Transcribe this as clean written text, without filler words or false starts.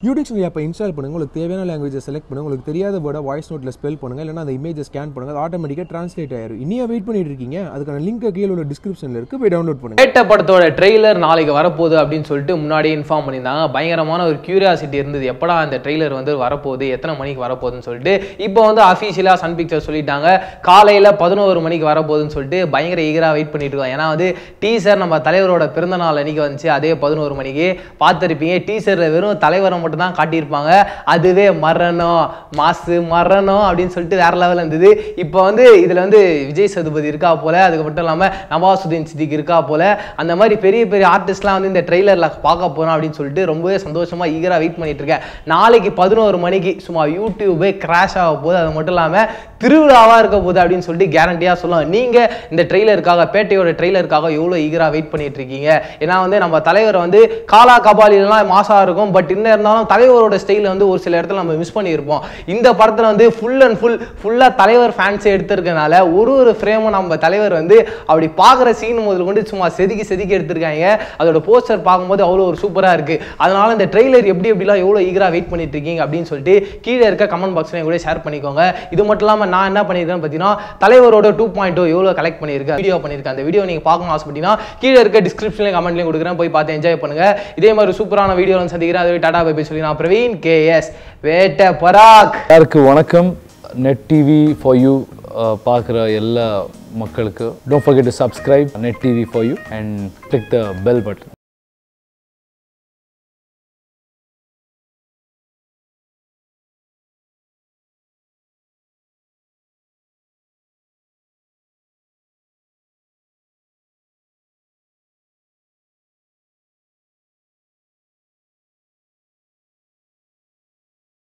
யூடிக்ஷனரி ஆப்பை இன்ஸ்டால் பண்ணுங்கள். உங்களுக்கு தேவையான லாங்குவேஜை செலக்ட் பண்ணுங்கள். உங்களுக்கு தெரியாத வேர்டை வாய்ஸ் நோட்டில் ஸ்பெல் பண்ணுங்கள். இல்லைனா அந்த இமேஜை ஸ்கேன் பண்ணுங்கள். அது ஆட்டோமேட்டிக்காக ட்ரான்ஸ்லேட் ஆயிரும். இன்னும் வெயிட் பண்ணிட்டு இருக்கீங்க? அதுக்கான லிங்க் கீழே உள்ள டிஸ்கிரிப்ஷனில் இருக்குது, போய் டவுன்லோட் பண்ணுங்கள். வேட்டை படத்தோட ட்ரெய்லர் நாளைக்கு வரப்போகுது அப்படின்னு சொல்லிட்டு முன்னாடியே இன்ஃபார்ம் பண்ணியிருந்தாங்க. பயங்கரமான ஒரு கியூரியாசிட்டி இருந்தது, எப்படா அந்த ட்ரெய்லர் வந்து வரப்போகுது, எத்தனை மணிக்கு வரப்போகுதுன்னு சொல்லிட்டு. இப்போ வந்து அஃபீஷியலாக சன் பிக்சர் சொல்லிட்டாங்க, காலையில் 11 மணிக்கு வரப்போகுதுன்னு சொல்லிட்டு பயங்கர ஈகராக வெயிட் பண்ணிட்டு இருக்கோம். ஏன்னா வந்து டீசர் நம்ம தலைவரோட பிறந்த நாள் அன்றைக்கி வந்துச்சு, அதே 11 மணிக்கு பார்த்துருப்பீங்க. டீசரில் வெறும் தலைவரை மட்டும் தான் காட்டியிருப்பாங்க. அதுவே மரணம் மாசு மரணம் அப்படின்னு சொல்லிட்டு வேற லெவலில் இருந்தது. இப்போ வந்து இதில் வந்து விஜய் சேதுபதி இருக்கா போல, அதுக்கு மட்டும் இல்லாமல் நவாசுதீன் சித்திக் இருக்கா போல, அந்த மாதிரி பெரிய பெரிய ஆர்டிஸ்ட்லாம் வந்து இந்த ட்ரெய்லரில் பார்க்க போகிறோம் அப்படின்னு சொல்லிட்டு ரொம்பவே சந்தோஷமாக ஈகராக வெயிட் பண்ணிட்டு இருக்கேன். நாளைக்கு 11 மணிக்கு சும்மா யூடியூபே கிராஷ் ஆக போகுது, அது மட்டும் இல்லாமல் திருவிழாவாக இருக்க போகுது அப்படின்னு சொல்லிட்டு கேரண்டியாக சொல்லுவாங்க. நீங்கள் இந்த ட்ரெய்லருக்காக, பேட்டையோட ட்ரெய்லருக்காக எவ்வளோ ஈகராக வெயிட் பண்ணிட்டு இருக்கீங்க? ஏன்னா வந்து நம்ம தலைவர் வந்து காலா கபாலிலாம் மாசா இருக்கும், பட் இன்னும் இருந்தாலும் தலைவரோட ஸ்டைல் வந்து ஒரு சில இடத்துல நம்ம மிஸ் பண்ணியிருப்போம். இந்த படத்தில் வந்து ஃபுல்லாக தலைவர் ஃபேன்ஸை எடுத்திருக்கனால ஒரு ஃப்ரேமும் நம்ம தலைவர் வந்து அப்படி பார்க்குற சீன் முதல் கொண்டு சும்மா செதுக்கி எடுத்திருக்காங்க. அதோட போஸ்டர் பார்க்கும்போது அவ்வளோ ஒரு சூப்பராக இருக்குது. அதனால இந்த ட்ரெய்லர் எப்படிலாம் எவ்வளோ ஈகராக வெயிட் பண்ணிட்டு இருக்கீங்க அப்படின்னு சொல்லிட்டு கீழே இருக்க கமெண்ட் பாக்ஸ்ல கூட ஷேர் பண்ணிக்கோங்க. இது மட்டும் இல்லாமல் நான் என்ன பண்ணியிருக்கேன்னு பார்த்தீங்கன்னா, தலைவரோட 2.0 எவ்வளோ கலெக்ட் பண்ணியிருக்கேன், வீடியோ பண்ணியிருக்கேன். அந்த வீடியோ நீங்கள் பார்க்கணும் ஆசைப்பட்டீங்கன்னா கீழே இருக்க டிஸ்கிரிப்ஷன்லையும் கமெண்ட்லையும் கொடுக்குறேன், போய் பார்த்து என்ஜாய் பண்ணுங்க. இதே மாதிரி சூப்பரான வீடியோ சந்திக்கிறேன். அதுவே டாடா பை பை சொல்லி நான் பிரவீன் KS வேட்டை பராக். எல்லாருக்கும் வணக்கம். நெட் டிவி ஃபார் யூ பார்க்குற எல்லா மக்களுக்கு, don't forget to subscribe net TV for you and click the bell button.